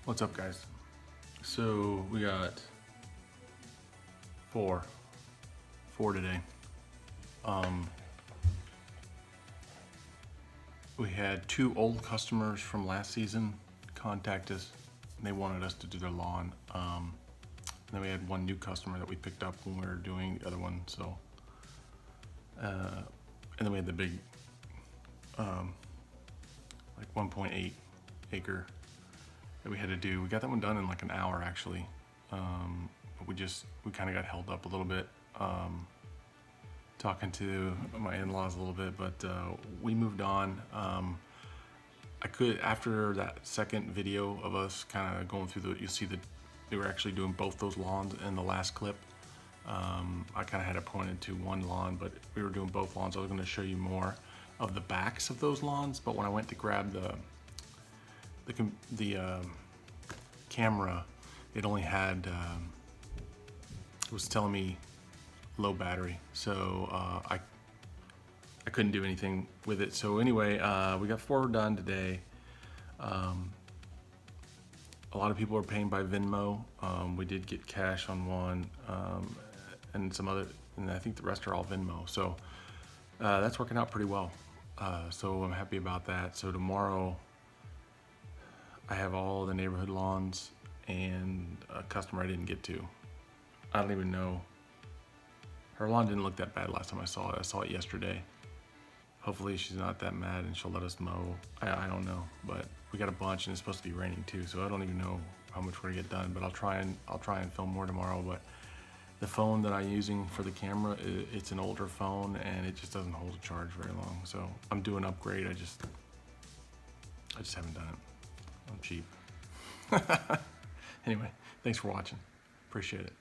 What's up, guys? So we got four today. We had two old customers from last season contact us, and they wanted us to do their lawn. And then we had one new customer that we picked up when we were doing the other one. So, and then we had the big, like 1.8 acre that we had to do. We got that one done in like an hour actually. But we kind of got held up a little bit, talking to my in-laws a little bit, but we moved on. After that second video of us kind of going through you'll see that they were actually doing both those lawns in the last clip. I kind of had it pointed to one lawn, but we were doing both lawns. I was going to show you more of the backs of those lawns, but when I went to grab the camera, it only had, it was telling me low battery, so I couldn't do anything with it. So anyway, we got 4 done today. A lot of people are paying by Venmo. We did get cash on one, and some other, and I think the rest are all Venmo. So that's working out pretty well. So I'm happy about that. So tomorrow I have all the neighborhood lawns and a customer I didn't get to. I don't even know. Her lawn didn't look that bad last time I saw it. I saw it yesterday. Hopefully she's not that mad and she'll let us mow. I don't know, but we got a bunch and it's supposed to be raining too, so I don't even know how much we're gonna get done. But I'll try and film more tomorrow. But the phone that I'm using for the camera, it's an older phone and it just doesn't hold a charge very long. So I'm doing an upgrade. I just haven't done it. I'm cheap. Anyway, thanks for watching. Appreciate it.